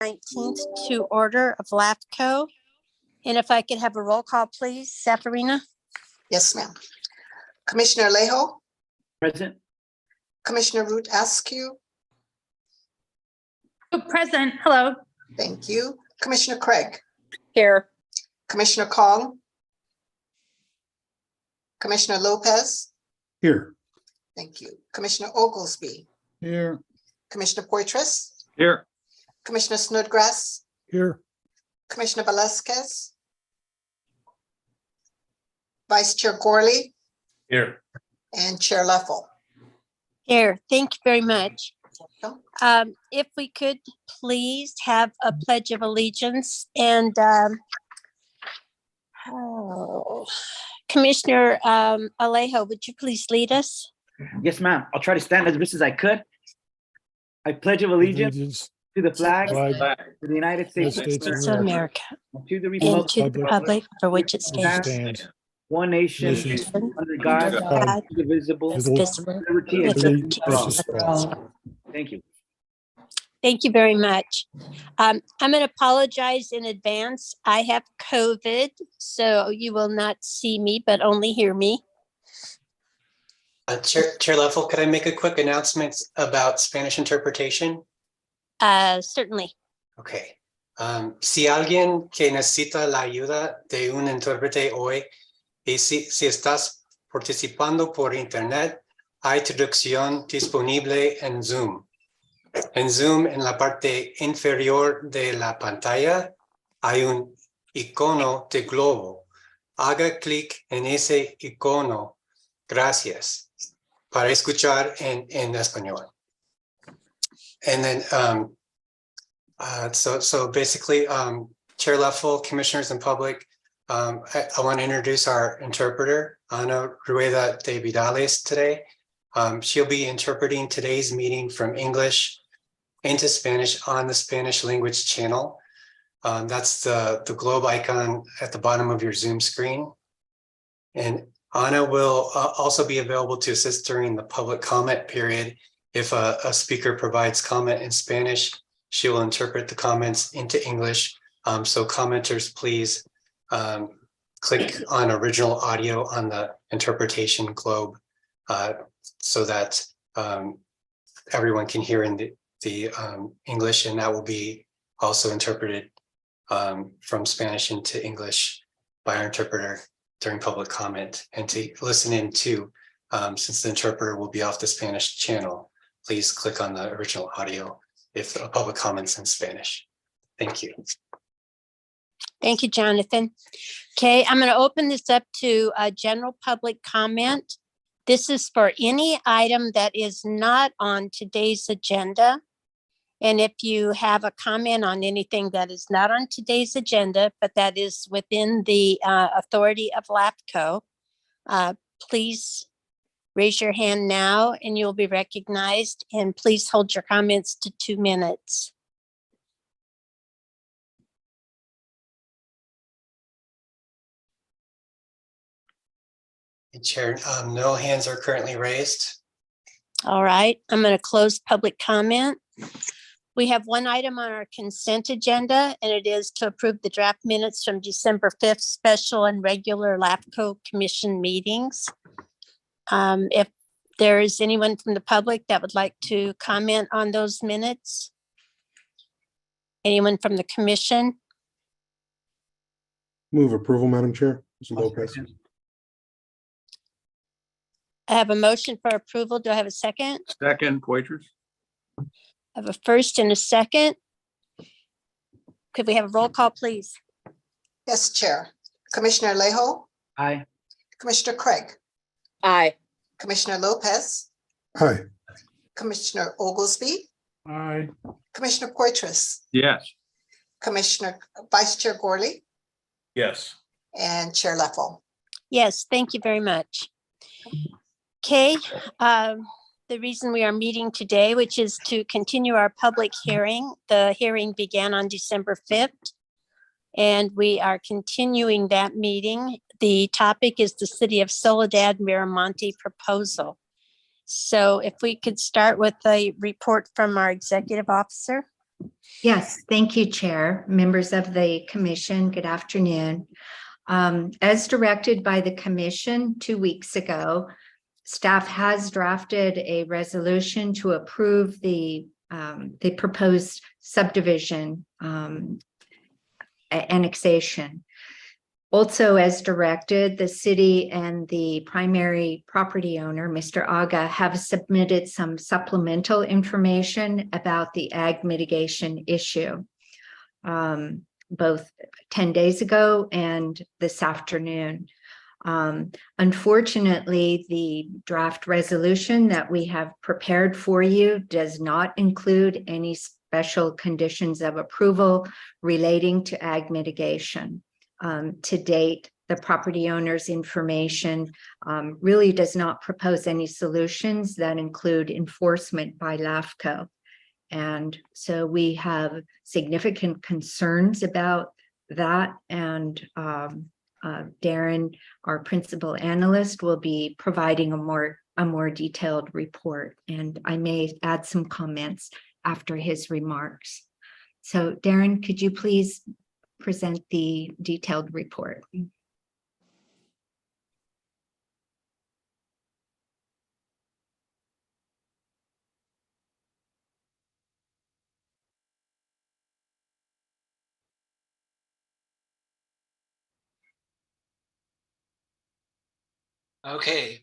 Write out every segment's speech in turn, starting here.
19th to order of LAFCO. And if I could have a roll call, please, Safarina. Yes, ma'am. Commissioner Alejo, Present. Commissioner Root Askew, Present. Hello. thank you. Commissioner Craig, Here. Commissioner Kong, Commissioner Lopez, Here. thank you. Commissioner Oglesby, Here. Commissioner Poitras, Here. Commissioner Snodgrass, Here. Commissioner Velasquez, Vice Chair Gorley, Here. and Chair Leffel. Here, thank you very much. If we could please have a pledge of allegiance and Commissioner Alejo, would you please lead us? Yes, ma'am. I'll try to stand as best as I could. I pledge of allegiance to the flag of the United States States of America and to the and to the republic republic for which it stands, Stand. one nation Nation. under God, God, indivisible, visible, liberty and with justice liberty for all. for all. Thank you. Thank you very much. I'm going to apologize in advance. I have COVID, so you will not see me, but only hear me. Chair Leffel, could I make a quick announcement about Spanish interpretation? Certainly. Okay. Si alguien que necesita la ayuda de un intérprete hoy, y si estás participando por internet, hay traducción disponible en Zoom. En Zoom, en la parte inferior de la pantalla, hay un icono de globo. Haga clic en ese icono. Gracias. Para escuchar en español. And then, so basically, Chair Leffel, commissioners and public, I want to introduce our interpreter, Ana Rueda de Vidales today. She'll be interpreting today's meeting from English into Spanish on the Spanish language channel. That's the globe icon at the bottom of your Zoom screen. And Ana will also be available to assist during the public comment period. If a speaker provides comment in Spanish, she will interpret the comments into English. So commenters, please click on original audio on the interpretation globe so that everyone can hear in the English, and that will be also interpreted from Spanish into English by our interpreter during public comment. And to listen in too, since the interpreter will be off the Spanish channel, please click on the original audio if a public comments in Spanish. Thank you. Thank you, Jonathan. Okay, I'm going to open this up to a general public comment. This is for any item that is not on today's agenda. And if you have a comment on anything that is not on today's agenda, but that is within the authority of LAFCO, please raise your hand now and you'll be recognized. And please hold your comments to 2 minutes. Chair, no hands are currently raised. All right, I'm going to close public comment. We have one item on our consent agenda, and it is to approve the draft minutes from December 5th special and regular LAFCO commission meetings. If there is anyone from the public that would like to comment on those minutes? Anyone from the commission? Move approval, Madam Chair. Mr. Lopez. I have a motion for approval. Do I have a second? Second, Poitras. I have a first and a second. Could we have a roll call, please? Yes, Chair. Commissioner Alejo, Aye. Commissioner Craig, Aye. Commissioner Lopez, Aye. Commissioner Oglesby, Aye. Commissioner Poitras, Yes. Commissioner Vice Chair Gorley, Yes. and Chair Leffel. Yes, thank you very much. Okay, the reason we are meeting today, which is to continue our public hearing. The hearing began on December 5th, and we are continuing that meeting. The topic is the City of Soledad Miramonte proposal. So if we could start with a report from our executive officer. Yes, thank you, Chair. Members of the commission, good afternoon. As directed by the commission 2 weeks ago, staff has drafted a resolution to approve the proposed subdivision annexation. Also, as directed, the city and the primary property owner, Mr. Aga, have submitted some supplemental information about the ag mitigation issue, both 10 days ago and this afternoon. Unfortunately, the draft resolution that we have prepared for you does not include any special conditions of approval relating to ag mitigation. To date, the property owner's information really does not propose any solutions that include enforcement by LAFCO. And so we have significant concerns about that. And Darren, our principal analyst, will be providing a more detailed report. And I may add some comments after his remarks. So Darren, could you please present the detailed report? Okay,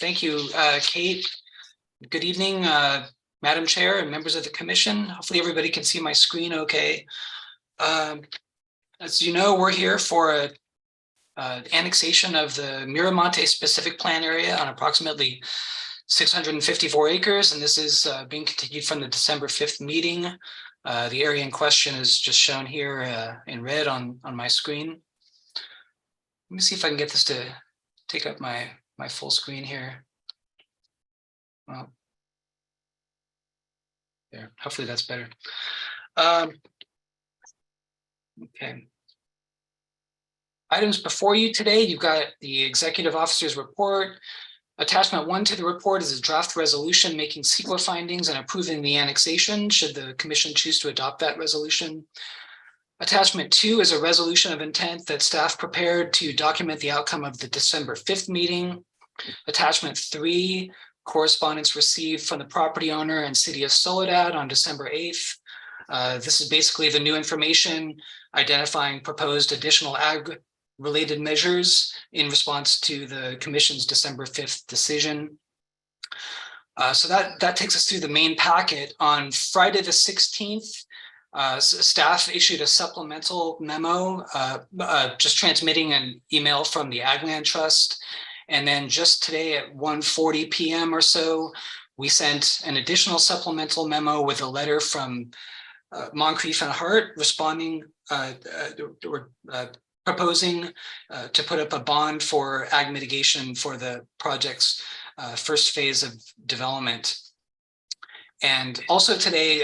thank you, Kate. Good evening, Madam Chair and members of the commission. Hopefully everybody can see my screen okay. As you know, we're here for annexation of the Miramonte specific plan area on approximately 654 acres, and this is being continued from the December 5th meeting. The area in question is just shown here in red on my screen. Let me see if I can get this to take up my full screen here. Well, there, hopefully that's better. Okay. Items before you today, you've got the executive officer's report. Attachment 1 to the report is a draft resolution making CEQA findings and approving the annexation should the commission choose to adopt that resolution. Attachment 2 is a resolution of intent that staff prepared to document the outcome of the December 5th meeting. Attachment 3, correspondence received from the property owner and city of Soledad on December 8th. This is basically the new information identifying proposed additional ag-related measures in response to the commission's December 5th decision. So that takes us through the main packet. On Friday the 16th, staff issued a supplemental memo, just transmitting an email from the Ag Land Trust. And then just today at 1:40 p.m. or so, we sent an additional supplemental memo with a letter from Moncrief and Hart responding, proposing to put up a bond for ag mitigation for the project's first phase of development. And also today,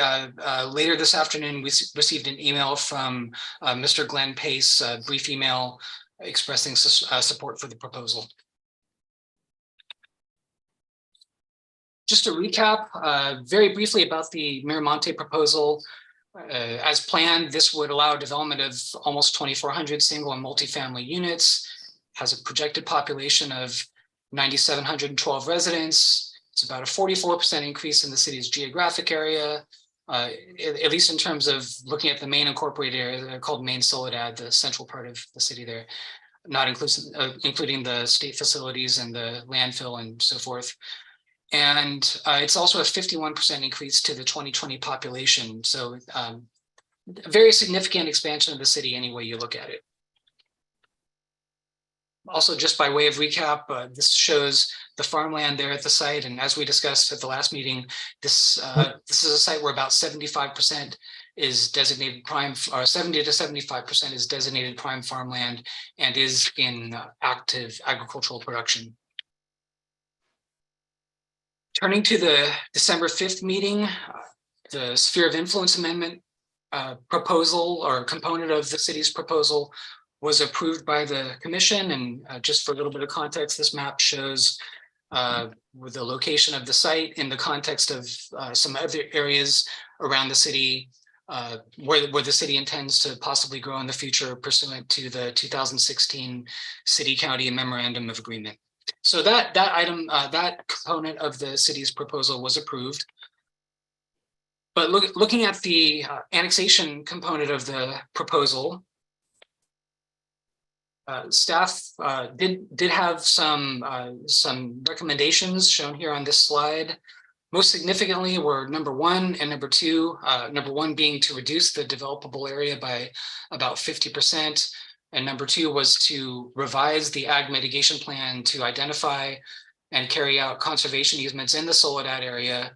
later this afternoon, we received an email from Mr. Glenn Pace, a brief email expressing support for the proposal. Just to recap very briefly about the Miramonte proposal, as planned, this would allow development of almost 2,400 single and multifamily units, has a projected population of 9,712 residents. It's about a 44% increase in the city's geographic area, at least in terms of looking at the main incorporated area. They're called Main Soledad, the central part of the city there, not including the state facilities and the landfill and so forth. And it's also a 51% increase to the 2020 population. So a very significant expansion of the city any way you look at it. Also, just by way of recap, this shows the farmland there at the site. And as we discussed at the last meeting, this is a site where about 75% is designated prime, or 70 to 75% is designated prime farmland and is in active agricultural production. Turning to the December 5th meeting, the sphere of influence amendment proposal or component of the city's proposal was approved by the commission. And just for a little bit of context, this map shows the location of the site in the context of some other areas around the city, where the city intends to possibly grow in the future pursuant to the 2016 City-County Memorandum of Agreement. So that item, that component of the city's proposal was approved. But looking at the annexation component of the proposal, staff did have some recommendations shown here on this slide. Most significantly were number 1 and number 2. Number 1 being to reduce the developable area by about 50%. And number 2 was to revise the ag mitigation plan to identify and carry out conservation easements in the Soledad area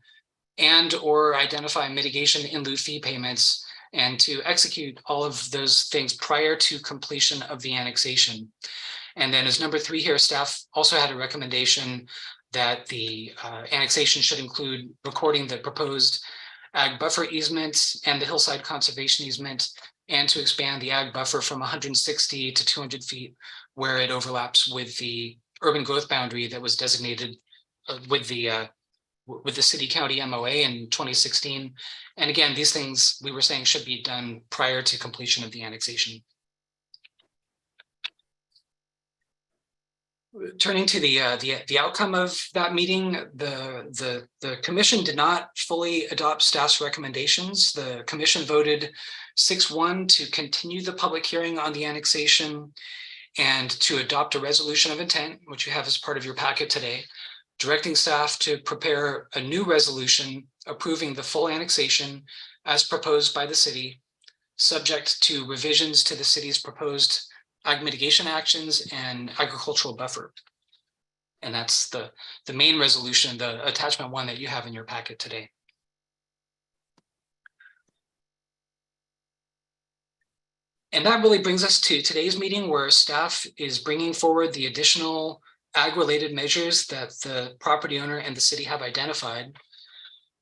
and or identify mitigation in lieu fee payments and to execute all of those things prior to completion of the annexation. And then as number 3 here, staff also had a recommendation that the annexation should include recording the proposed ag buffer easement and the hillside conservation easement, and to expand the ag buffer from 160 to 200 feet where it overlaps with the urban growth boundary that was designated with the city-county MOA in 2016. And again, these things we were saying should be done prior to completion of the annexation. Turning to the outcome of that meeting, the commission did not fully adopt staff's recommendations. The commission voted 6-1 to continue the public hearing on the annexation and to adopt a resolution of intent, which you have as part of your packet today, directing staff to prepare a new resolution approving the full annexation as proposed by the city, subject to revisions to the city's proposed ag mitigation actions and agricultural buffer. And that's the main resolution, the attachment 1 that you have in your packet today. And that really brings us to today's meeting, where staff is bringing forward the additional ag-related measures that the property owner and the city have identified.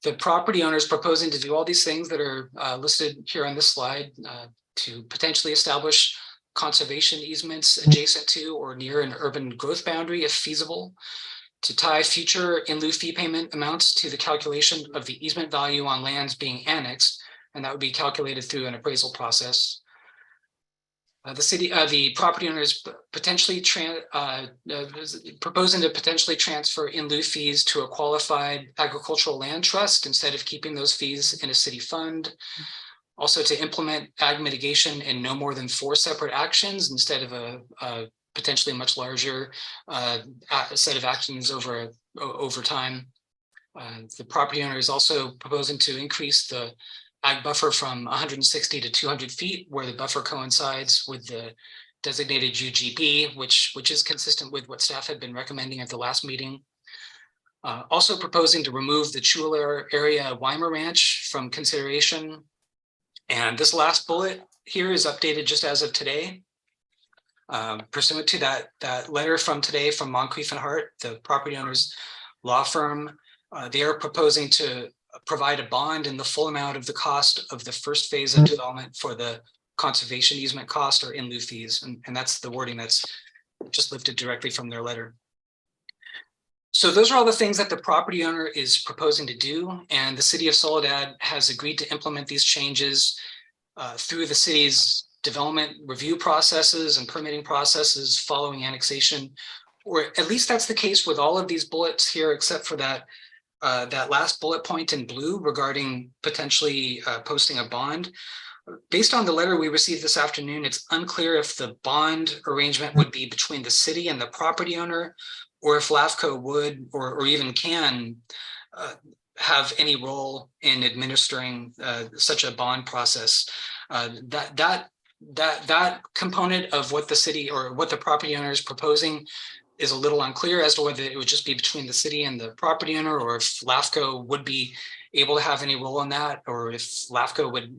The property owner is proposing to do all these things that are listed here on this slide, to potentially establish conservation easements adjacent to or near an urban growth boundary if feasible, to tie future in lieu fee payment amounts to the calculation of the easement value on lands being annexed, and that would be calculated through an appraisal process. The property owner is potentially proposing to potentially transfer in lieu fees to a qualified agricultural land trust instead of keeping those fees in a city fund. Also to implement ag mitigation in no more than 4 separate actions instead of a potentially much larger set of actions over time. The property owner is also proposing to increase the ag buffer from 160 to 200 feet, where the buffer coincides with the designated UGB, which is consistent with what staff had been recommending at the last meeting. Also proposing to remove the Chula area Weimar Ranch from consideration. And this last bullet here is updated just as of today. Pursuant to that letter from today from Moncrief and Hart, the property owner's law firm, they are proposing to provide a bond in the full amount of the cost of the first phase of development for the conservation easement cost or in lieu fees. And that's the wording that's just lifted directly from their letter. So those are all the things that the property owner is proposing to do, and the city of Soledad has agreed to implement these changes through the city's development review processes and permitting processes following annexation, or at least that's the case with all of these bullets here, except for that last bullet point in blue regarding potentially posting a bond. Based on the letter we received this afternoon, it's unclear if the bond arrangement would be between the city and the property owner, or if LAFCO would or even can have any role in administering such a bond process. That component of what the city or what the property owner is proposing is a little unclear as to whether it would just be between the city and the property owner, or if LAFCO would be able to have any role in that, or if LAFCO would,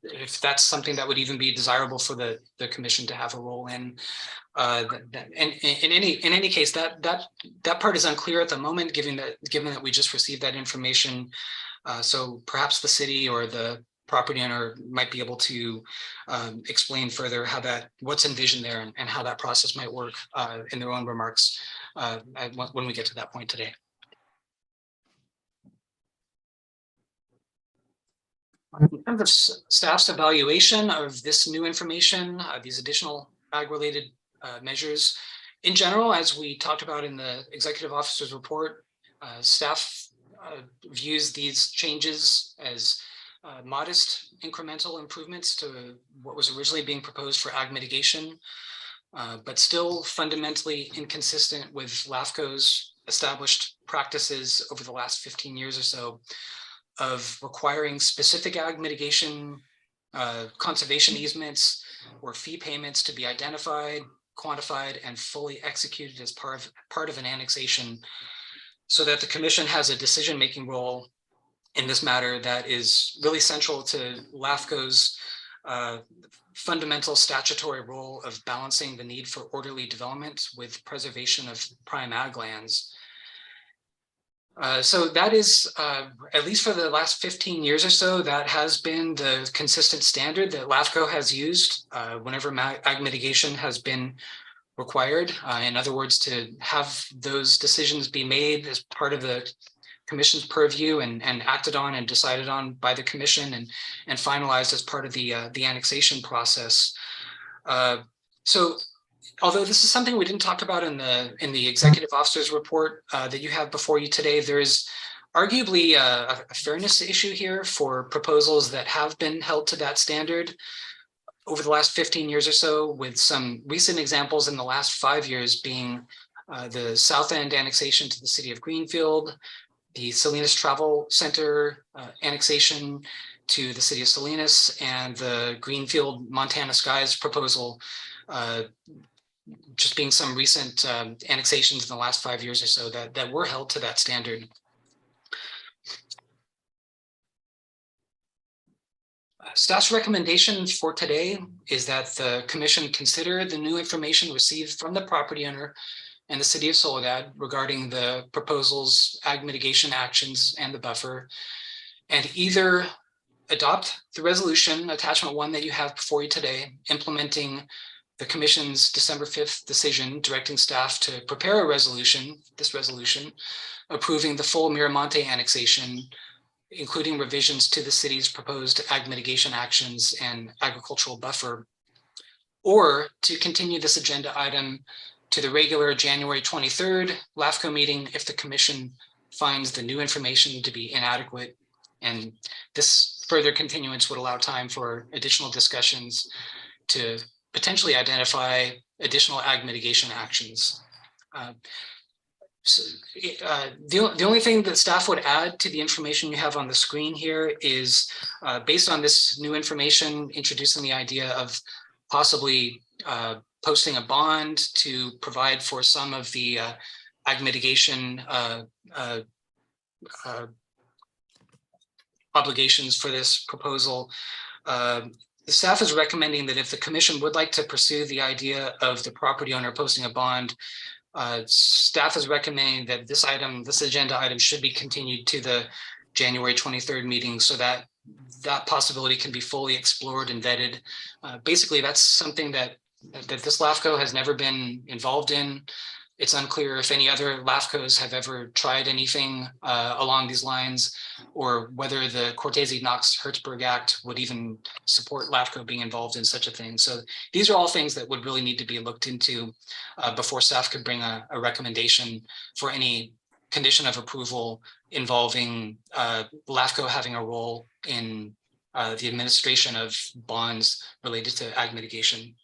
if that's something that would even be desirable for the commission to have a role in. And in any case, that part is unclear at the moment, given that we just received that information. So perhaps the city or the property owner might be able to explain further how what's envisioned there and how that process might work in their own remarks when we get to that point today. In terms of staff's evaluation of this new information, these additional ag-related measures, in general, as we talked about in the executive officer's report, staff views these changes as modest incremental improvements to what was originally being proposed for ag mitigation, but still fundamentally inconsistent with LAFCO's established practices over the last 15 years or so of requiring specific ag mitigation, conservation easements, or fee payments to be identified, quantified, and fully executed as part of an annexation, so that the commission has a decision-making role in this matter that is really central to LAFCO's fundamental statutory role of balancing the need for orderly development with preservation of prime ag lands. So that is, at least for the last 15 years or so, that has been the consistent standard that LAFCO has used whenever ag mitigation has been required. In other words, to have those decisions be made as part of the commission's purview and acted on and decided on by the commission and finalized as part of the annexation process. So although this is something we didn't talk about in the executive officer's report that you have before you today, there is arguably a fairness issue here for proposals that have been held to that standard over the last 15 years or so, with some recent examples in the last 5 years being the South End annexation to the city of Greenfield, the Salinas Travel Center annexation to the city of Salinas, and the Greenfield Montana Skies proposal, just being some recent annexations in the last 5 years or so that were held to that standard. Staff's recommendation for today is that the commission consider the new information received from the property owner and the city of Soledad regarding the proposals, ag mitigation actions, and the buffer, and either adopt the resolution, attachment 1 that you have before you today, implementing the commission's December 5th decision directing staff to prepare a resolution, this resolution, approving the full Miramonte annexation, including revisions to the city's proposed ag mitigation actions and agricultural buffer, or to continue this agenda item to the regular January 23rd LAFCO meeting if the commission finds the new information to be inadequate. And this further continuance would allow time for additional discussions to potentially identify additional ag mitigation actions. The only thing that staff would add to the information you have on the screen here is based on this new information, introducing the idea of possibly posting a bond to provide for some of the ag mitigation obligations for this proposal. The staff is recommending that if the commission would like to pursue the idea of the property owner posting a bond, staff is recommending that this agenda item should be continued to the January 23rd meeting so that that possibility can be fully explored and vetted. Basically, that's something that this LAFCO has never been involved in. It's unclear if any other LAFCOs have ever tried anything along these lines, or whether the Cortese-Knox-Hertzberg Act would even support LAFCO being involved in such a thing. So these are all things that would really need to be looked into before staff could bring a recommendation for any condition of approval involving LAFCO having a role in the administration of bonds related to ag mitigation.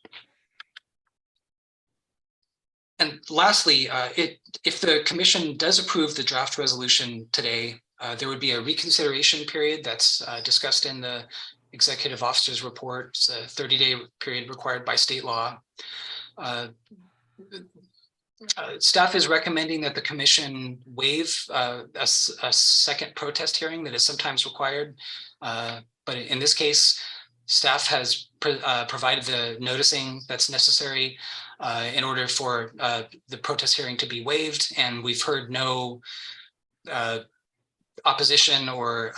And lastly, if the commission does approve the draft resolution today, there would be a reconsideration period that's discussed in the executive officer's report. It's a 30-day period required by state law. Staff is recommending that the commission waive a second protest hearing that is sometimes required. But in this case, staff has provided the noticing that's necessary in order for the protest hearing to be waived, and we've heard no opposition or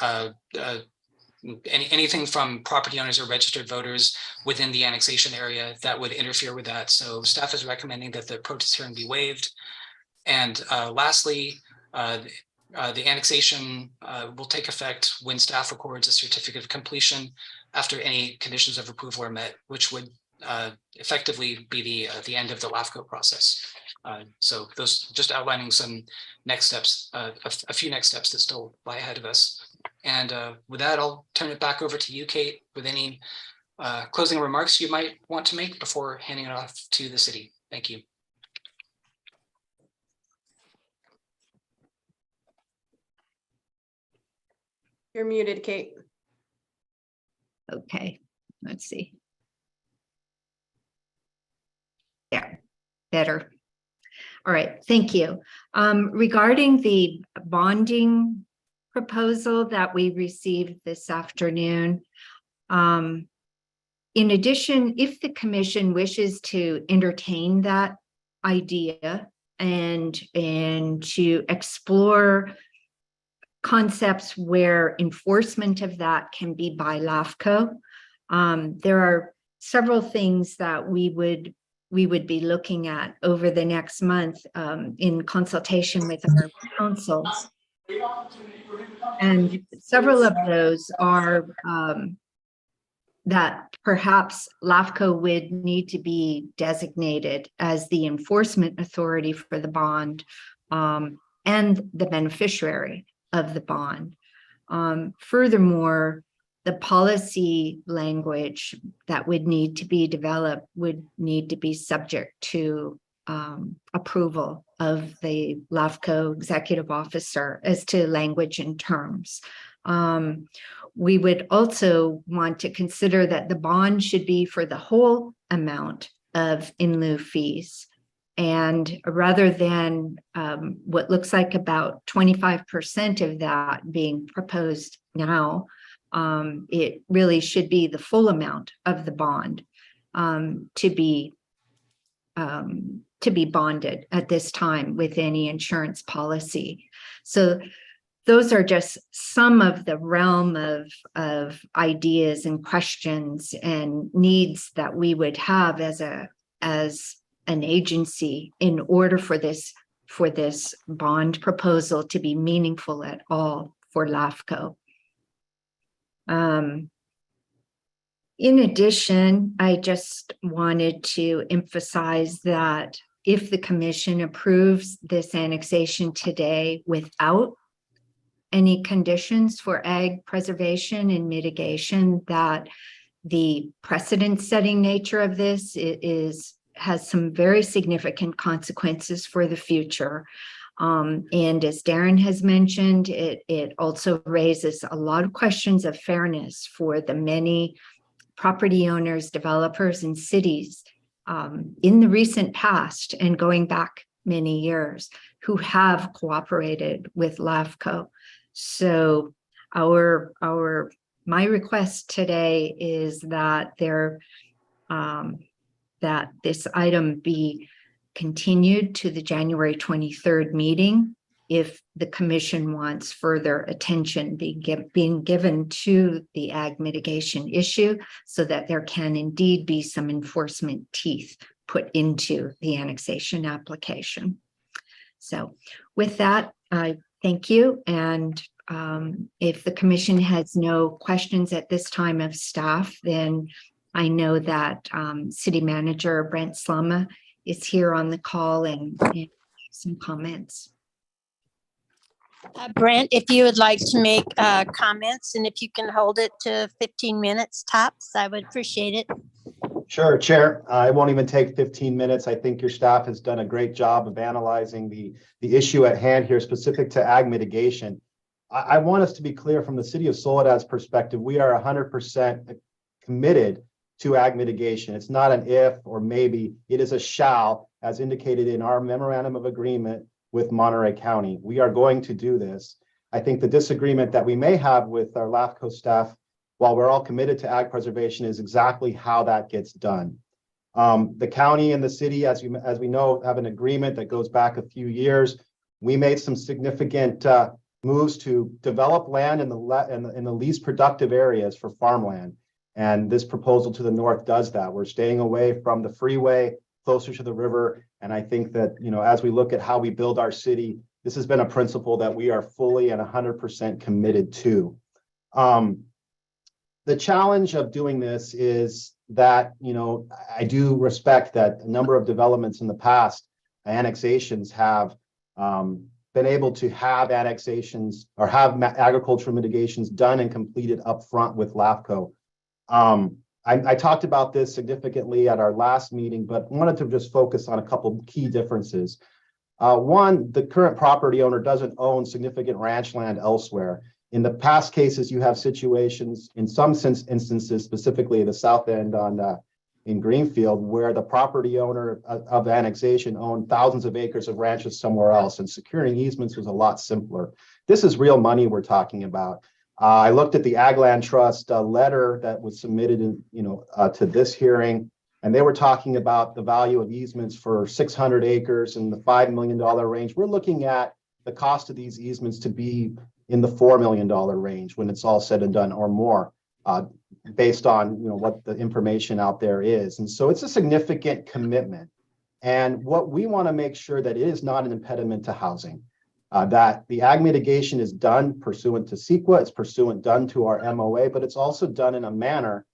anything from property owners or registered voters within the annexation area that would interfere with that. So staff is recommending that the protest hearing be waived. And lastly, The annexation will take effect when staff records a certificate of completion after any conditions of approval are met, which would effectively be the end of the LAFCO process. So those just outlining some next steps, a few next steps that still lie ahead of us. And with that, I'll turn it back over to you, Kate, with any closing remarks you might want to make before handing it off to the city. Thank you. You're muted, Kate. Okay, let's see. Yeah, better. All right, thank you. Regarding the bonding proposal that we received this afternoon, in addition, if the commission wishes to entertain that idea and to explore concepts where enforcement of that can be by LAFCO, there are several things that we would be looking at over the next month in consultation with our councils. And several of those are that perhaps LAFCO would need to be designated as the enforcement authority for the bond and the beneficiary of the bond. Furthermore, the policy language that would need to be developed would need to be subject to approval of the LAFCO executive officer as to language and terms. We would also want to consider that the bond should be for the whole amount of in lieu fees. And rather than what looks like about 25% of that being proposed now, it really should be the full amount of the bond to be bonded at this time with any insurance policy. So those are just some of the realm of ideas and questions and needs that we would have as an agency in order for this bond proposal to be meaningful at all for LAFCO. In addition, I just wanted to emphasize that if the commission approves this annexation today without any conditions for ag preservation and mitigation, that the precedent-setting nature of this has some very significant consequences for the future. And as Darren has mentioned, it also raises a lot of questions of fairness for the many property owners, developers, and cities in the recent past and going back many years who have cooperated with LAFCO. So my request today is that that this item be continued to the January 23rd meeting if the commission wants further attention being given to the ag mitigation issue so that there can indeed be some enforcement teeth put into the annexation application. So with that, I thank you. And if the commission has no questions at this time of staff, then I know that City Manager Brent Slama is here on the call and some comments. Brent, if you would like to make comments and if you can hold it to 15 minutes tops, I would appreciate it. Sure, Chair. It won't even take 15 minutes. I think your staff has done a great job of analyzing the issue at hand here specific to ag mitigation. I want us to be clear from the City of Soledad's perspective, we are 100% committed to ag mitigation. It's not an if or maybe, it is a shall, as indicated in our memorandum of agreement with Monterey County. We are going to do this. I think the disagreement that we may have with our LAFCO staff, while we're all committed to ag preservation, is exactly how that gets done. The county and the city, as we know, have an agreement that goes back a few years. We made some significant moves to develop land in the least productive areas for farmland. And this proposal to the north does that. We're staying away from the freeway, closer to the river. And I think that, as we look at how we build our city, This has been a principle that we are fully and 100% committed to. The challenge of doing this is that, I do respect that a number of developments in the past, annexations have been able to have annexations or have agricultural mitigations done and completed up front with LAFCO. I talked about this significantly at our last meeting, but wanted to just focus on a couple of key differences. One, the current property owner doesn't own significant ranch land elsewhere. In the past cases, you have situations, in some instances, specifically the south end in Greenfield, where the property owner of annexation owned thousands of acres of ranches somewhere else, and securing easements was a lot simpler. This is real money we're talking about. I looked at the Ag Land Trust letter that was submitted to this hearing, and they were talking about the value of easements for 600 acres in the $5 million range. We're looking at the cost of these easements to be in the $4 million range when it's all said and done, or more, based on what the information out there is. And so it's a significant commitment. And what we want to make sure that it is not an impediment to housing, that the ag mitigation is done pursuant to CEQA, it's done to our MOA, but it's also done in a manner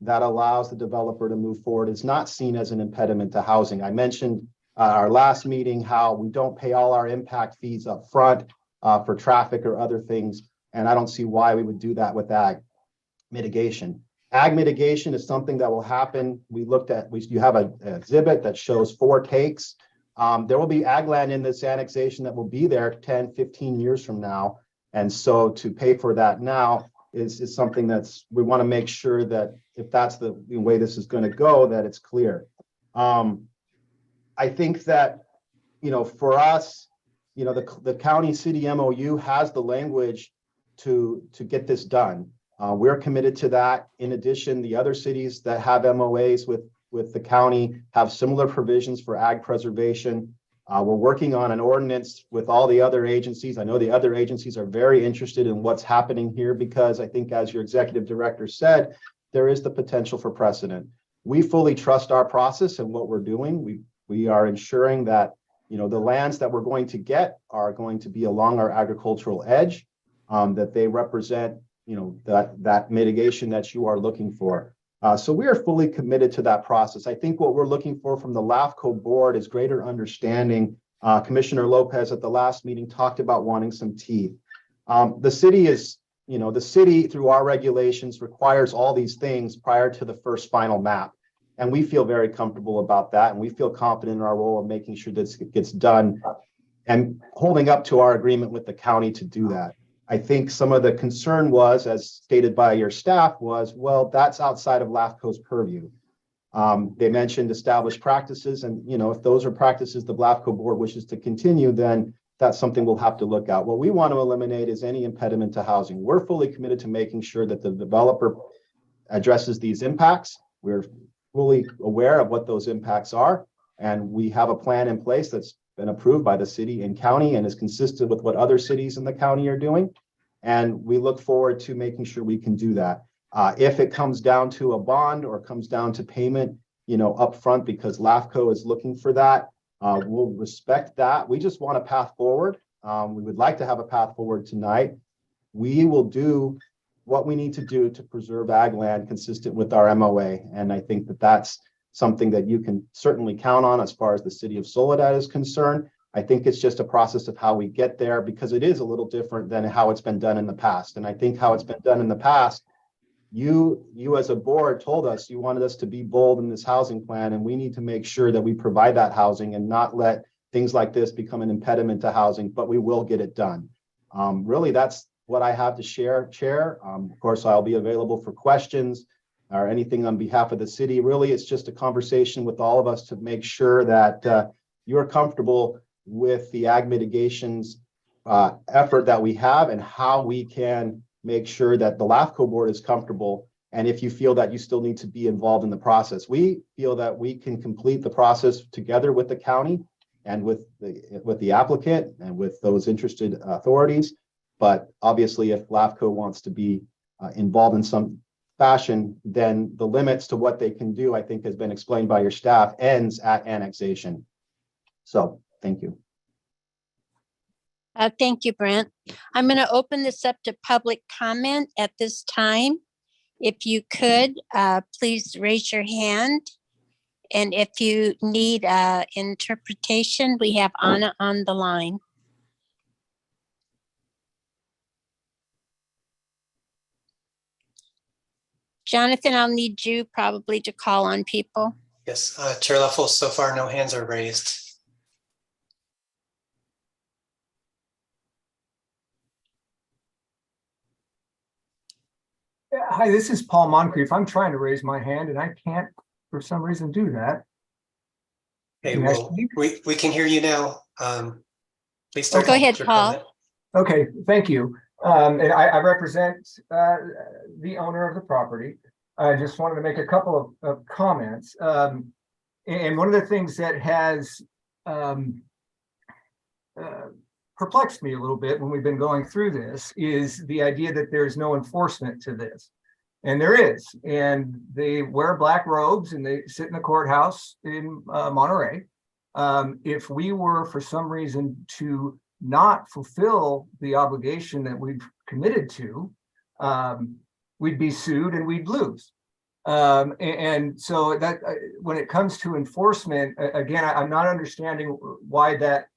that allows the developer to move forward. It's not seen as an impediment to housing. I mentioned our last meeting how we don't pay all our impact fees up front for traffic or other things, and I don't see why we would do that with ag mitigation. Ag mitigation is something that will happen. You have an exhibit that shows 4 takes. There will be ag land in this annexation that will be there 10, 15 years from now. And so to pay for that now is something we want to make sure that if that's the way this is going to go, that it's clear. I think that, for us, the county city MOU has the language to get this done. We're committed to that. In addition, the other cities that have MOAs with the county have similar provisions for ag preservation. We're working on an ordinance with all the other agencies. I know the other agencies are very interested in what's happening here because I think, as your executive director said, there is the potential for precedent. We fully trust our process and what we're doing. We are ensuring that the lands that we're going to get are going to be along our agricultural edge, that they represent that mitigation that you are looking for. So we are fully committed to that process. I think what we're looking for from the LAFCO board is greater understanding. Commissioner Lopez at the last meeting talked about wanting some teeth. The city through our regulations requires all these things prior to the first final map. And we feel very comfortable about that. And we feel confident in our role of making sure that it gets done and holding up to our agreement with the county to do that. I think some of the concern was, as stated by your staff, well, that's outside of LAFCO's purview. They mentioned established practices, and if those are practices the LAFCO board wishes to continue, then that's something we'll have to look at. What we want to eliminate is any impediment to housing. We're fully committed to making sure that the developer addresses these impacts. We're fully aware of what those impacts are, and we have a plan in place that's been approved by the city and county and is consistent with what other cities in the county are doing. And we look forward to making sure we can do that. If it comes down to a bond or comes down to payment, up front because LAFCO is looking for that, we'll respect that. We just want a path forward. We would like to have a path forward tonight. We will do what we need to do to preserve ag land consistent with our MOA. And I think that that's something that you can certainly count on as far as the city of Soledad is concerned. I think it's just a process of how we get there because it is a little different than how it's been done in the past. And I think how it's been done in the past, you as a board told us you wanted us to be bold in this housing plan, and we need to make sure that we provide that housing and not let things like this become an impediment to housing, but we will get it done. Really, that's what I have to share, Chair. Of course, I'll be available for questions or anything on behalf of the city. Really, it's just a conversation with all of us to make sure that you're comfortable with the ag mitigations effort that we have and how we can make sure that the LAFCO board is comfortable. And if you feel that you still need to be involved in the process, we feel that we can complete the process together with the county and with the applicant and with those interested authorities. But obviously, if LAFCO wants to be involved in some fashion, then the limits to what they can do, I think, has been explained by your staff, ends at annexation. So, thank you. Thank you, Brent. I'm going to open this up to public comment at this time. If you could, please raise your hand. And if you need interpretation, we have Anna on the line. Jonathan, I'll need you probably to call on people. Yes, Chair Leffel, so far no hands are raised. Hi, this is Paul Moncrief. I'm trying to raise my hand and I can't, for some reason, do that. Okay, well, we can hear you now. Please start. Go ahead, your Paul. comment. Okay, thank you. And I represent the owner of the property. I just wanted to make a couple of comments. And one of the things that has perplexed me a little bit when we've been going through this is the idea that there's no enforcement to this. And there is. And they wear black robes and they sit in the courthouse in Monterey. If we were, for some reason, to not fulfill the obligation that we've committed to, we'd be sued and we'd lose. And so that when it comes to enforcement, again, I'm not understanding why that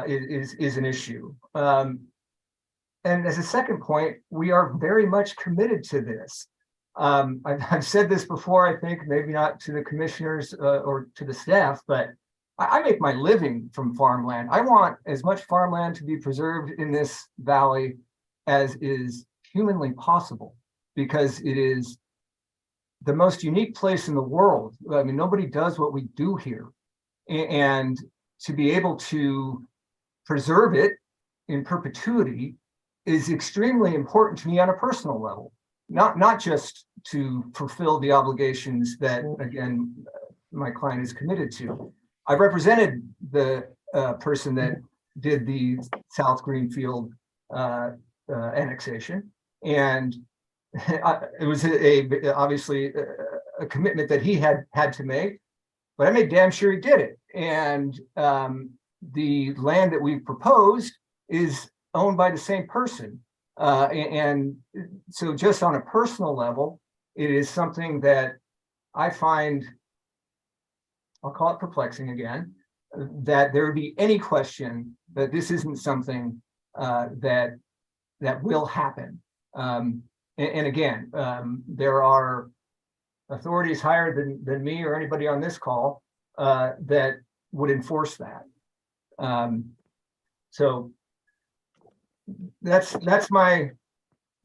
is an issue. And as a second point, we are very much committed to this. I've said this before, I think, maybe not to the commissioners or to the staff, but I make my living from farmland. I want as much farmland to be preserved in this valley as is humanly possible, because it is the most unique place in the world. I mean, nobody does what we do here. And to be able to preserve it in perpetuity is extremely important to me on a personal level, not just to fulfill the obligations that, again, my client is committed to. I represented the person that did the South Greenfield annexation, and it was obviously a commitment that he had to make, but I made damn sure he did it. And the land that we've proposed is owned by the same person. And so just on a personal level, it is something that I find, I'll call it perplexing again, that there would be any question that this isn't something that will happen. And again, there are authorities higher than me or anybody on this call that would enforce that. So that's my,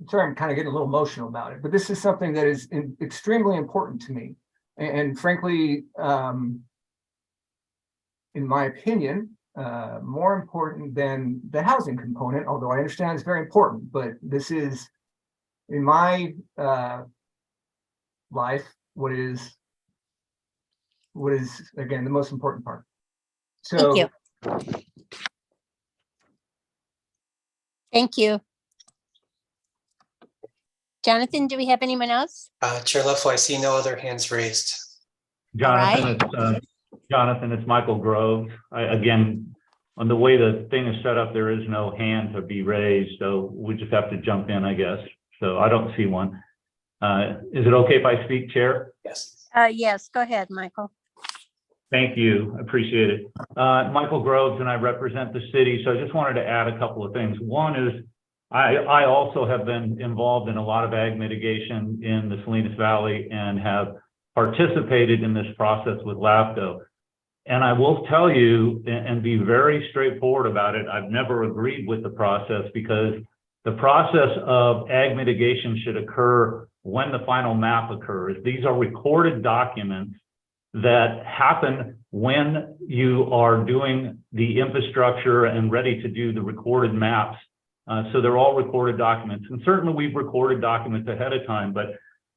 sorry, I'm kind of getting a little emotional about it, but this is something that is extremely important to me. And frankly, in my opinion, more important than the housing component, although I understand it's very important, but this is, in my life, what is again the most important part. So Thank you. Thank you. Jonathan, do we have anyone else? Chair Leffel, I see no other hands raised. Jonathan, Jonathan, it's Michael Grove. Again, on the way the thing is set up, there is no hand to be raised, so we just have to jump in, I guess. So I don't see one. Is it okay if I speak, Chair? Yes. Yes, go ahead, Michael. Thank you. Appreciate it. Michael Groves, and I represent the city. So I just wanted to add a couple of things. One is I also have been involved in a lot of ag mitigation in the Salinas Valley and have participated in this process with LAFCO. And I will tell you and be very straightforward about it. I've never agreed with the process because the process of ag mitigation should occur when the final map occurs. These are recorded documents that happen when you are doing the infrastructure and ready to do the recorded maps. So they're all recorded documents. And certainly we've recorded documents ahead of time, but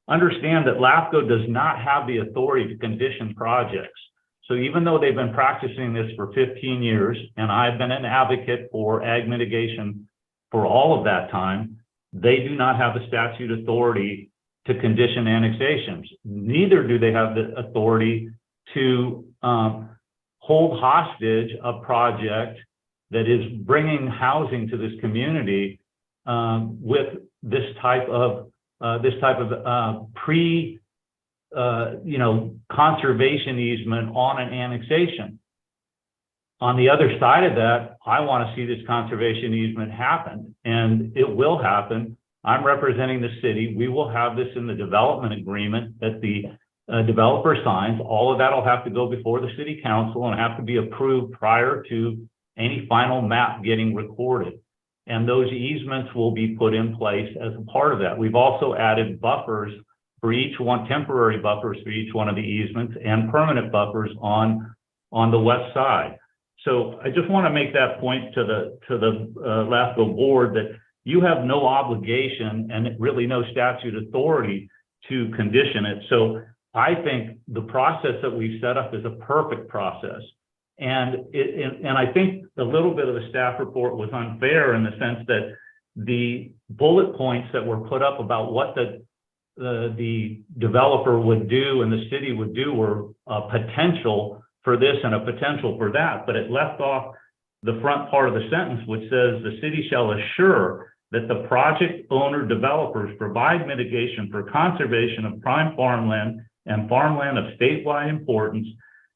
understand that LAFCO does not have the authority to condition projects. So even though they've been practicing this for 15 years, and I've been an advocate for ag mitigation for all of that time, they do not have the statute authority to condition annexations. Neither do they have the authority to hold hostage a project that is bringing housing to this community with this type of conservation easement on an annexation. On the other side of that, I want to see this conservation easement happen, and it will happen. I'm representing the city. We will have this in the development agreement that the developer signs. All of that will have to go before the city council and have to be approved prior to any final map getting recorded. And those easements will be put in place as a part of that. We've also added buffers for each one, temporary buffers for each one of the easements, and permanent buffers on the west side. So I just want to make that point to the LAFCO board that you have no obligation and really no statute authority to condition it. So I think the process that we've set up is a perfect process. And I think a little bit of the staff report was unfair in the sense that the bullet points that were put up about what the developer would do and the city would do were a potential for this and a potential for that, but it left off the front part of the sentence, which says the city shall assure that the project owner developers provide mitigation for conservation of prime farmland and farmland of statewide importance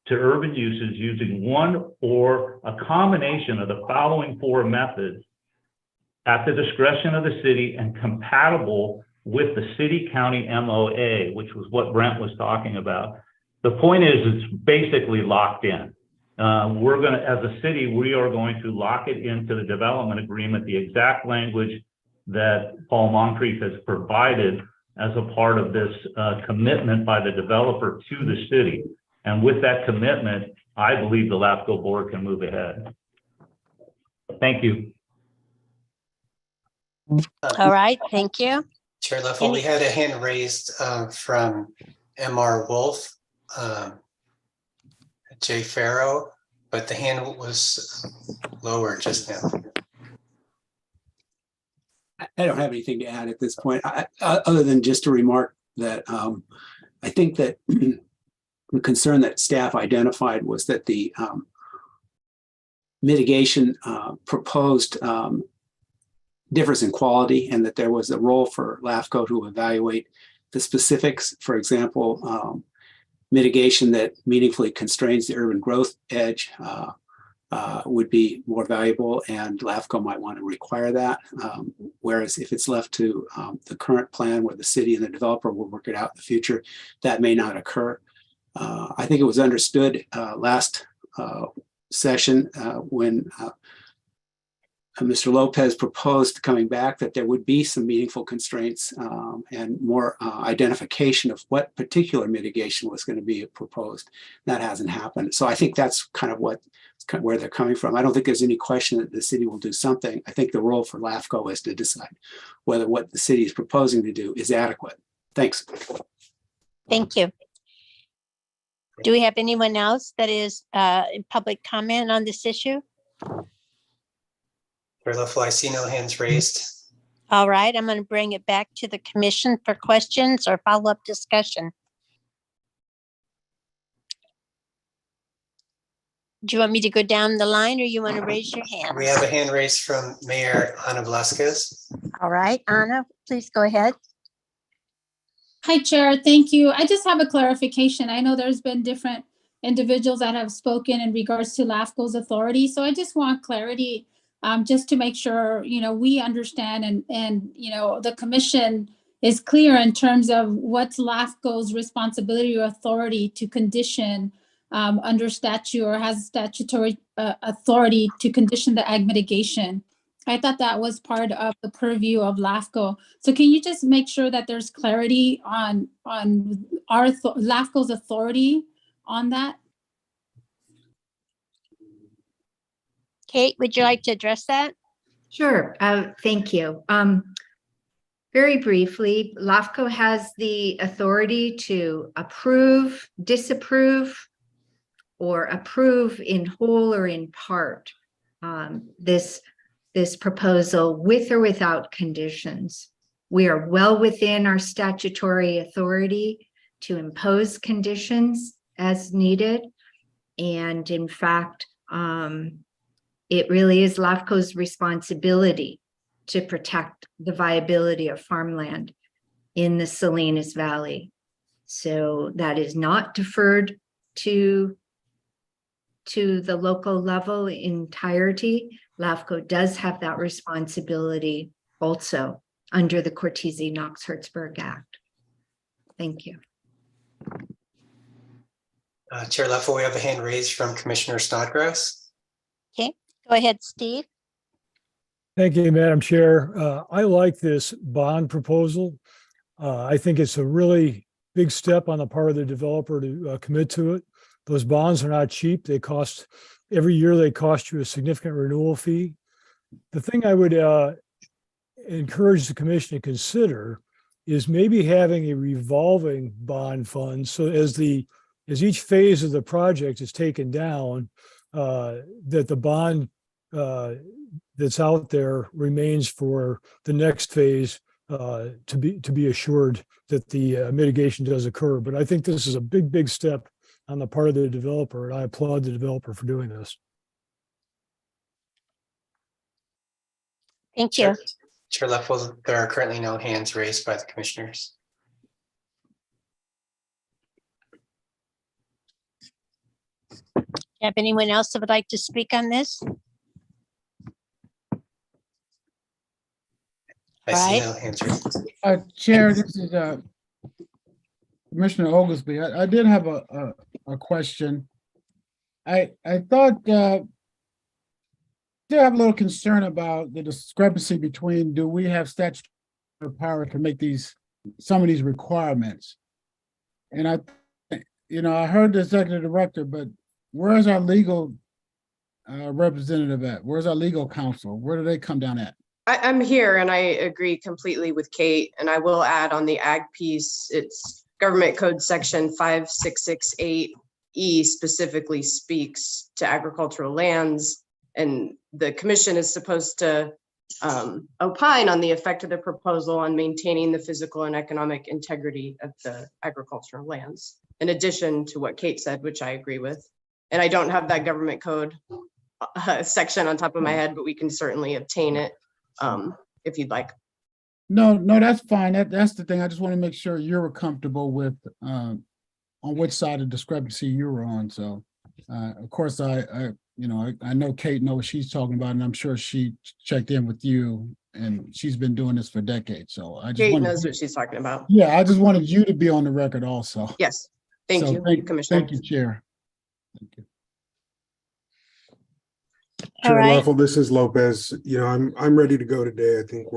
to urban uses using one or a combination of the following four methods at the discretion of the city and compatible with the city-county MOA, which was what Brent was talking about. The point is, it's basically locked in. We're going to, as a city, we are going to lock it into the development agreement, the exact language that Paul Moncrief has provided as a part of this commitment by the developer to the city. And with that commitment, I believe the LAFCO board can move ahead. Thank you. All right, thank you. Chair Leffel, we had a hand raised from MR Wolf, Jay Farrow, but the hand was lower just now. I don't have anything to add at this point, other than just to remark that I think that the concern that staff identified was that the mitigation proposed differs in quality, and that there was a role for LAFCO to evaluate the specifics. For example, mitigation that meaningfully constrains the urban growth edge would be more valuable, and LAFCO might want to require that. Whereas if it's left to the current plan where the city and the developer will work it out in the future, that may not occur. I think it was understood last session when Mr. Lopez proposed coming back that there would be some meaningful constraints and more identification of what particular mitigation was going to be proposed. That hasn't happened. So I think that's kind of where they're coming from. I don't think there's any question that the city will do something. I think the role for LAFCO is to decide whether what the city is proposing to do is adequate. Thanks. Thank you. Do we have anyone else that is in public comment on this issue? Chair Leffel, I see no hands raised. All right, I'm going to bring it back to the commission for questions or follow-up discussion. Do you want me to go down the line or you want to raise your hand? We have a hand raised from Mayor Ana Velasquez. All right, Ana, please go ahead. Hi, Chair. Thank you. I just have a clarification. I know there's been different individuals that have spoken in regards to LAFCO's authority. So I just want clarity just to make sure, we understand and the commission is clear in terms of what's LAFCO's responsibility or authority to condition under statute or has statutory authority to condition the ag mitigation. I thought that was part of the purview of LAFCO. So can you just make sure that there's clarity on our LAFCO's authority on that? Kate, would you like to address that? Sure. Thank you. Very briefly, LAFCO has the authority to approve, disapprove, or approve in whole or in part this proposal with or without conditions. We are well within our statutory authority to impose conditions as needed. And in fact, it really is LAFCO's responsibility to protect the viability of farmland in the Salinas Valley. So that is not deferred to the local level entirety. LAFCO does have that responsibility also under the Cortese-Knox-Hertzberg Act. Thank you. Chair Leffel, we have a hand raised from Commissioner Snodgrass. Okay, go ahead, Steve. Thank you, Madam Chair. I like this bond proposal. I think it's a really big step on the part of the developer to commit to it. Those bonds are not cheap. They cost, every year they cost you a significant renewal fee. The thing I would encourage the commission to consider is maybe having a revolving bond fund. So as each phase of the project is taken down, that the bond that's out there remains for the next phase to be assured that the mitigation does occur. But I think this is a big step on the part of the developer, and I applaud the developer for doing this. Thank you. Chair Leffel, there are currently no hands raised by the commissioners. Do you have anyone else that would like to speak on this? I see no hands raised. Chair, this is Commissioner Oglesby. I did have a question. I thought still have a little concern about the discrepancy between, do we have statutory power to make some of these requirements? And I heard the executive director, but where's our legal representative at? Where's our legal counsel? Where do they come down at? I'm here and I agree completely with Kate. And I will add on the ag piece, it's Government Code Section 5668E specifically speaks to agricultural lands. And the commission is supposed to opine on the effect of the proposal on maintaining the physical and economic integrity of the agricultural lands, in addition to what Kate said, which I agree with. And I don't have that government code section on top of my head, but we can certainly obtain it if you'd like. No, that's fine. That's the thing. I just want to make sure you're comfortable with on which side of discrepancy you're on. So of course I know Kate knows what she's talking about, and I'm sure she checked in with you, and she's been doing this for decades. So I just Kate knows what she's talking about. Yeah, I just wanted you to be on the record also. Yes. Thank you, Commissioner. Thank you, Chair. Thank you. Chair right. Leffel, this is Lopez. I'm ready to go today. I think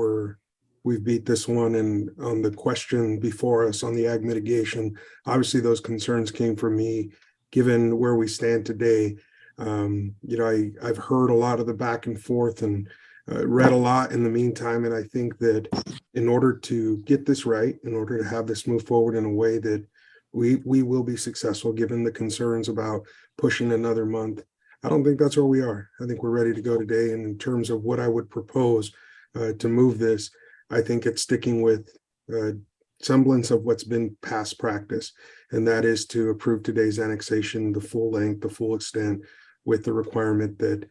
we've beat this one, and on the question before us on the ag mitigation, obviously those concerns came from me, given where we stand today. I've heard a lot of the back and forth and read a lot in the meantime, and I think that in order to get this right, in order to have this move forward in a way that we will be successful, given the concerns about pushing another month, I don't think that's where we are. I think we're ready to go today. And in terms of what I would propose to move this, I think it's sticking with semblance of what's been past practice, and that is to approve today's annexation, the full length, the full extent, with the requirement that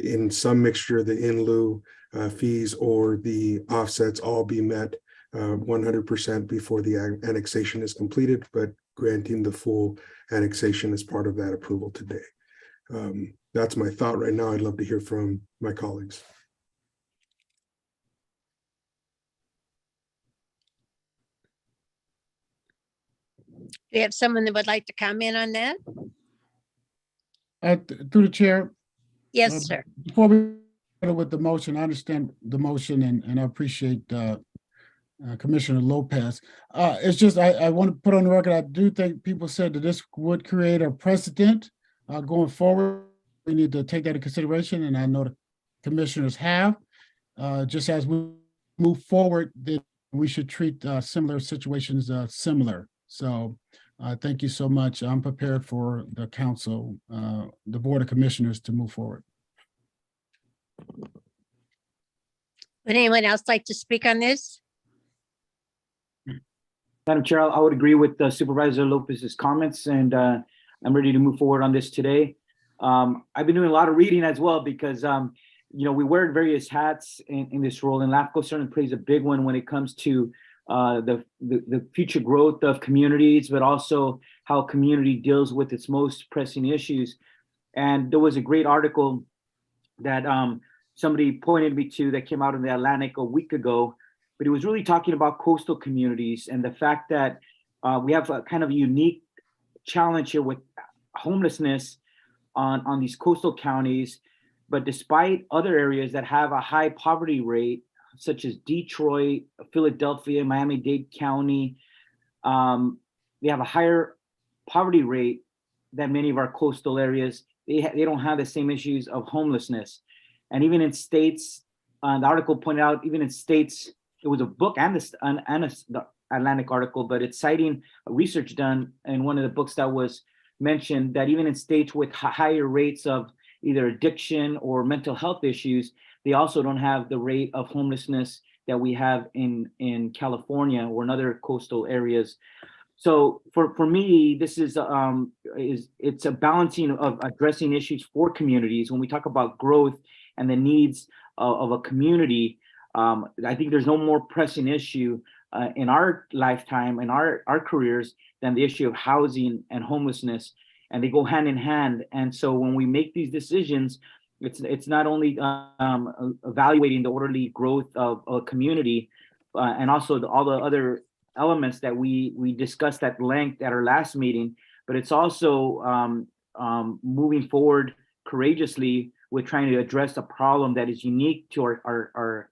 in some mixture, the in lieu fees or the offsets all be met 100% before the annexation is completed, but granting the full annexation as part of that approval today. That's my thought right now. I'd love to hear from my colleagues. Do you have someone that would like to comment on that? Through the chair. Yes, sir. Before we go with the motion, I understand the motion and I appreciate Commissioner Lopez. It's just, I want to put on the record, I do think people said that this would create a precedent going forward. We need to take that into consideration, and I know the commissioners have. Just as we move forward, that we should treat similar situations similar. So thank you so much. I'm prepared for the council, the Board of Commissioners to move forward. Would anyone else like to speak on this? Madam Chair, I would agree with Supervisor Lopez's comments, and I'm ready to move forward on this today. I've been doing a lot of reading as well because we wear various hats in this role, and LAFCO certainly plays a big one when it comes to the future growth of communities, but also how a community deals with its most pressing issues. And there was a great article that somebody pointed me to that came out in the Atlantic a week ago, but it was really talking about coastal communities and the fact that we have a kind of unique challenge here with homelessness on these coastal counties. But despite other areas that have a high poverty rate, such as Detroit, Philadelphia, Miami-Dade County, they have a higher poverty rate than many of our coastal areas. They don't have the same issues of homelessness. And even in states, the article pointed out, even in states, it was a book and the Atlantic article, but it's citing research done in one of the books that was mentioned, that even in states with higher rates of either addiction or mental health issues, they also don't have the rate of homelessness that we have in California or in other coastal areas. So for me, this is it's a balancing of addressing issues for communities. When we talk about growth and the needs of a community, I think there's no more pressing issue in our lifetime, in our careers, than the issue of housing and homelessness, and they go hand in hand. And so when we make these decisions, it's not only evaluating the orderly growth of a community, and also all the other elements that we discussed at length at our last meeting, but it's also moving forward courageously with trying to address a problem that is unique to our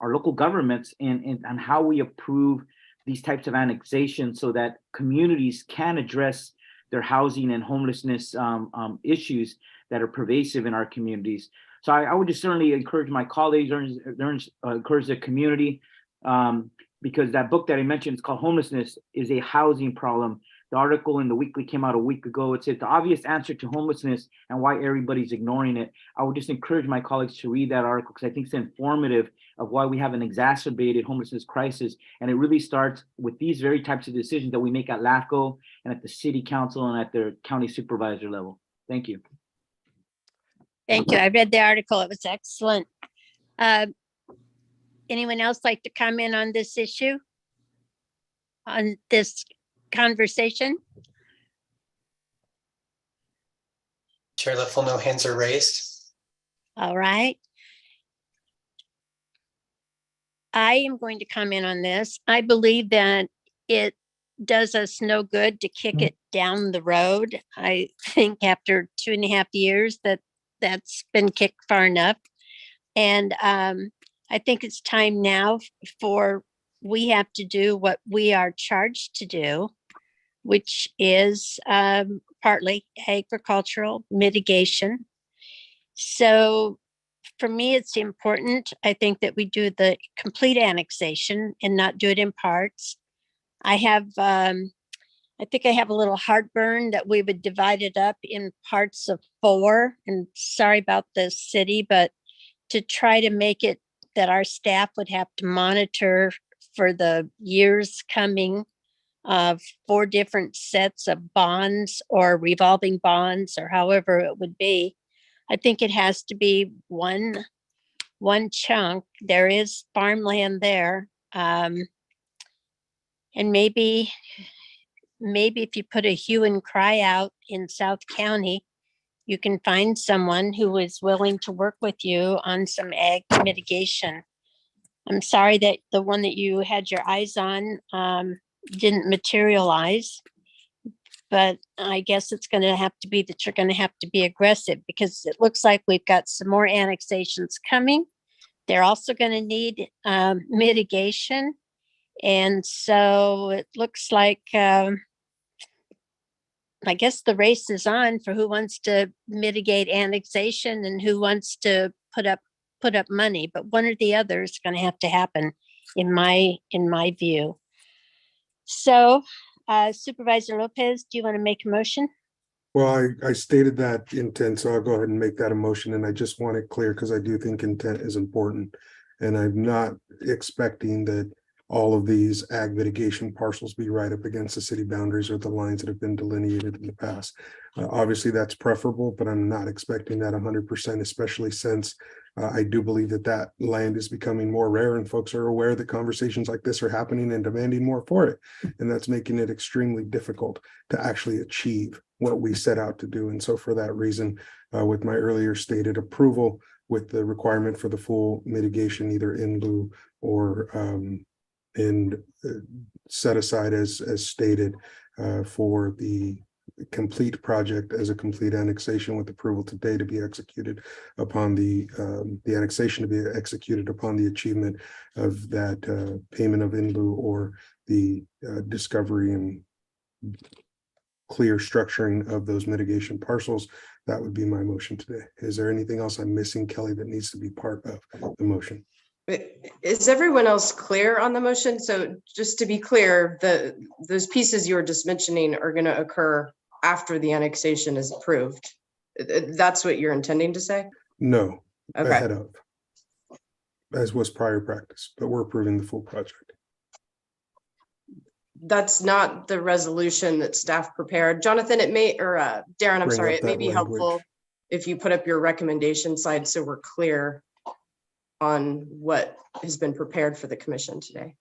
local governments and how we approve these types of annexations so that communities can address their housing and homelessness issues that are pervasive in our communities. So I would just certainly encourage my colleagues, encourage the community, because that book that I mentioned is called Homelessness is a Housing Problem. The article in the Weekly came out a week ago. It said the obvious answer to homelessness and why everybody's ignoring it. I would just encourage my colleagues to read that article because I think it's informative of why we have an exacerbated homelessness crisis. And it really starts with these very types of decisions that we make at LAFCO and at the city council and at the county supervisor level. Thank you. Thank you. I read the article. It was excellent. Anyone else like to comment on this issue? On this conversation? Chair Leffel, no hands are raised. All right. I am going to comment on this. I believe that it does us no good to kick it down the road. I think after 2.5 years that's been kicked far enough. And I think it's time now we have to do what we are charged to do, which is partly agricultural mitigation. So for me, it's important, I think, that we do the complete annexation and not do it in parts. I think I have a little heartburn that we would divide it up in parts of 4. And sorry about the city, but to try to make it that our staff would have to monitor for the years coming of 4 different sets of bonds or revolving bonds or however it would be. I think it has to be one chunk. There is farmland there. And maybe if you put a hue and cry out in South County, you can find someone who is willing to work with you on some ag mitigation. I'm sorry that the one that you had your eyes on didn't materialize, but I guess it's going to have to be that you're going to have to be aggressive because it looks like we've got some more annexations coming. They're also going to need mitigation. And so it looks like I guess the race is on for who wants to mitigate annexation and who wants to put up money, but one or the other is going to have to happen in my view. So Supervisor Lopez, do you want to make a motion? Well, I stated that intent, so I'll go ahead and make that a motion, and I just want it clear because I do think intent is important. And I'm not expecting that all of these ag mitigation parcels be right up against the city boundaries or the lines that have been delineated in the past. Obviously, that's preferable, but I'm not expecting that 100%, especially since I do believe that that land is becoming more rare and folks are aware that conversations like this are happening and demanding more for it. And that's making it extremely difficult to actually achieve what we set out to do. And so for that reason, with my earlier stated approval, with the requirement for the full mitigation, either in lieu or set aside as stated for the complete project as a complete annexation with approval today to be executed upon the annexation to be executed upon the achievement of that payment of in lieu or the discovery and clear structuring of those mitigation parcels. That would be my motion today. Is there anything else I'm missing, Kelly, that needs to be part of the motion? Is everyone else clear on the motion? So just to be clear, those pieces you were just mentioning are going to occur after the annexation is approved. That's what you're intending to say? No, Okay. ahead of, as was prior practice, but we're approving the full project. That's not the resolution that staff prepared. Jonathan, it may, or Darren, I'm Bring sorry, up it may that be language. helpful if you put up your recommendation slide so we're clear on what has been prepared for the commission today.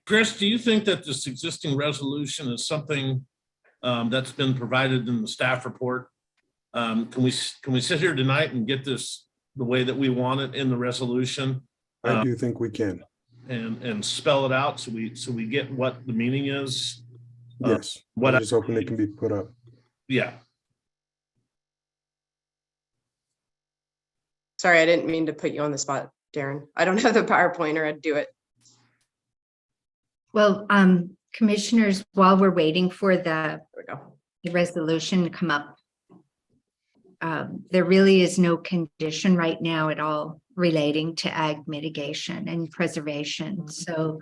Chris, do you think that this existing resolution is something that's been provided in the staff report? Can we sit here tonight and get this the way that we want it in the resolution? I do think we can. And spell it out so we get what the meaning is. Yes. What I'm just hoping it can be put up. Yeah. Sorry, I didn't mean to put you on the spot, Darren. I don't have the PowerPoint or I'd do it. Well, commissioners, while we're waiting for the resolution to come up, there really is no condition right now at all relating to ag mitigation and preservation. So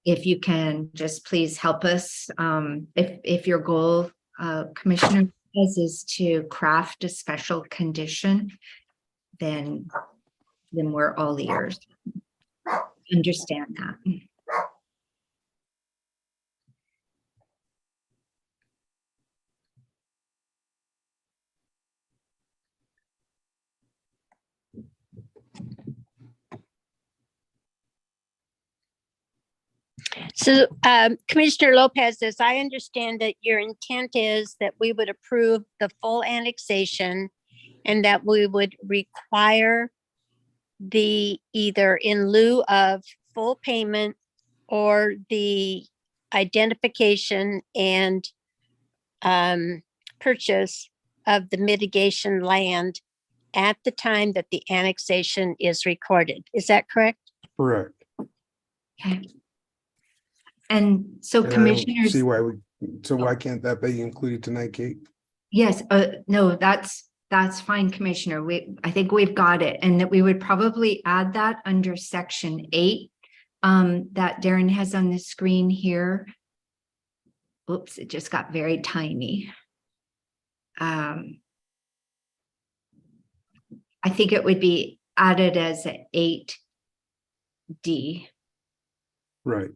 if you can just please help us, if your goal, Commissioner, is to craft a special condition, then we're all ears. Understand that. So Commissioner Lopez, as I understand it, your intent is that we would approve the full annexation and that we would require the either in lieu of full payment or the identification and purchase of the mitigation land at the time that the annexation is recorded. Is that correct? Correct. Okay. And so And I don't commissioners, see why can't that be included tonight, Kate? yes, no, that's fine, Commissioner. I think we've got it, and that we would probably add that under section 8 that Darren has on the screen here. Oops, it just got very tiny. I think it would be added as an 8D. Right.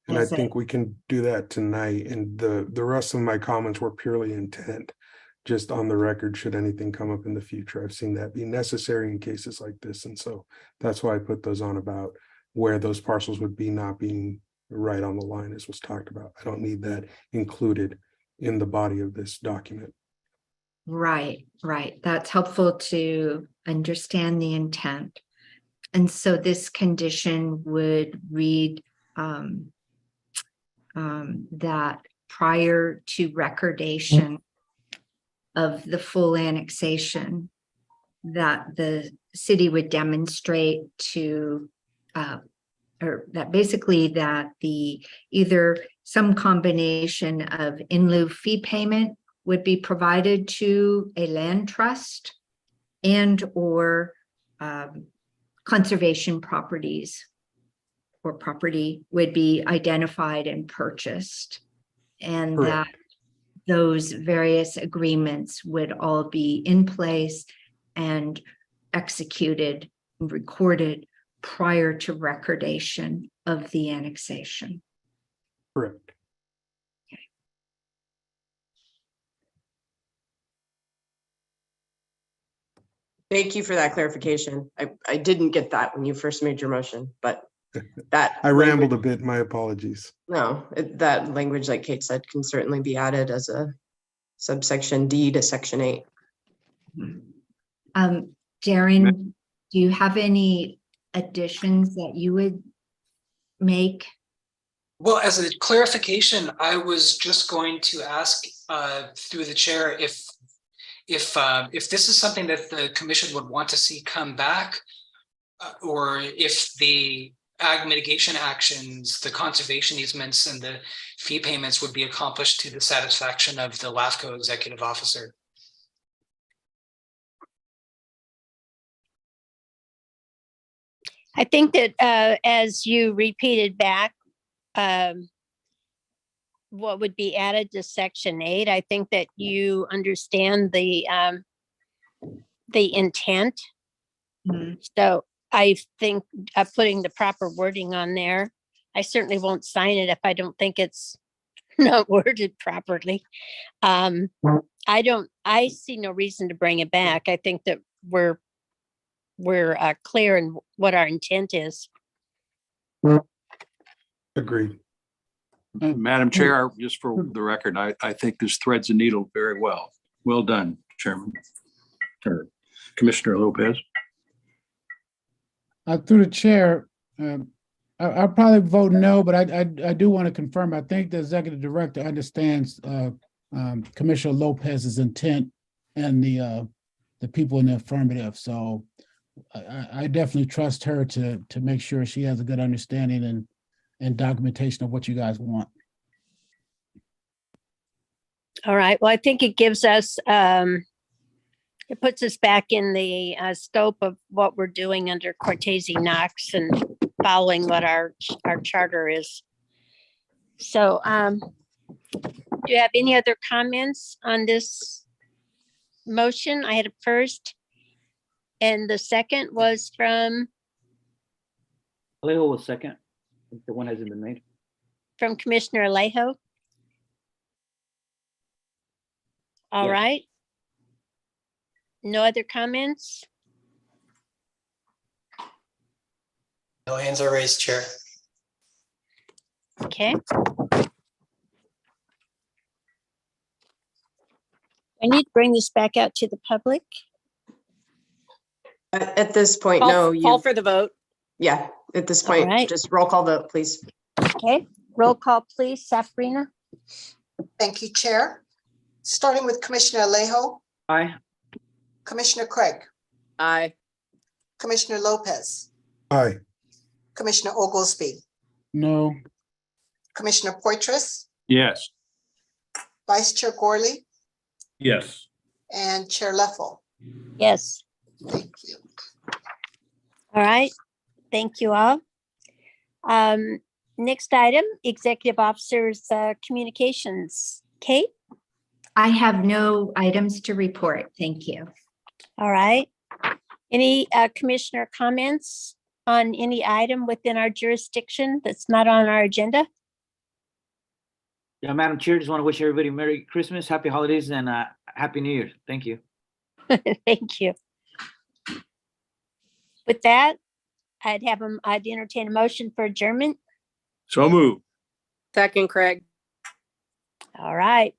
And I think we can do that tonight. And the rest of my comments were purely intent, just on the record, should anything come up in the future. I've seen that be necessary in cases like this. And so that's why I put those on about where those parcels would be not being right on the line as was talked about. I don't need that included in the body of this document. Right. That's helpful to understand the intent. And so this condition would read that prior to recordation of the full annexation, that the city would demonstrate to, or that basically that the either some combination of in lieu fee payment would be provided to a land trust and or conservation properties or property would be identified and purchased. And that Correct. those various agreements would all be in place and executed, recorded prior to recordation of the annexation. Correct. Thank you for that clarification. I didn't get that when you first made your motion, but that. I rambled a bit. My apologies. No, that language, like Kate said, can certainly be added as a subsection D to section 8. Darren, do you have any additions that you would make? Well, as a clarification, I was just going to ask through the chair if this is something that the commission would want to see come back, or if the ag mitigation actions, the conservation easements, and the fee payments would be accomplished to the satisfaction of the LAFCO executive officer. I think that as you repeated back, what would be added to section 8, I think that you understand the intent. So I think putting the proper wording on there, I certainly won't sign it if I don't think it's not worded properly. I see no reason to bring it back. I think that we're clear in what our intent is. Agreed. Madam Chair, just for the record, I think this threads the needle very well. Well done, Chairman. Or Commissioner Lopez. Through the chair, I'll probably vote no, but I do want to confirm. I think the executive director understands Commissioner Lopez's intent and the people in the affirmative. So I definitely trust her to make sure she has a good understanding and documentation of what you guys want. All right. Well, I think it gives us, it puts us back in the scope of what we're doing under Cortese Knox and following what our charter is. So do you have any other comments on this motion? I had a first, and the second was from? Alejo was second. I think the one hasn't been made. From Commissioner Alejo. All Yes. right. No other comments? No hands are raised, Chair. Okay. I need to bring this back out to the public. At this point, Call no. for the vote. Yeah, at this point, right. just roll call vote, please. Okay, roll call, please. Sabrina? Thank you, Chair. Starting with Commissioner Alejo, Aye. Commissioner Craig, Aye. Commissioner Lopez, Aye. Commissioner Oglesby, No. Commissioner Poitras, Yes. Vice Chair Gorley, Yes. and Chair Leffel. Yes. Thank you. All right. Thank you all. Next item, Executive Officers Communications. Kate? I have no items to report. Thank you. All right. Any commissioner comments on any item within our jurisdiction that's not on our agenda? Yeah, Madam Chair, just want to wish everybody Merry Christmas, Happy Holidays, and Happy New Year. Thank you. Thank you. With that, I'd entertain a motion for adjournment. So move. Second, Craig. All right.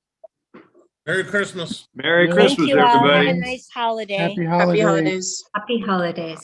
Merry Christmas. Merry Thank Christmas, Thank you all. Have everybody. a nice holiday. Happy Happy holidays. holidays. Happy holidays.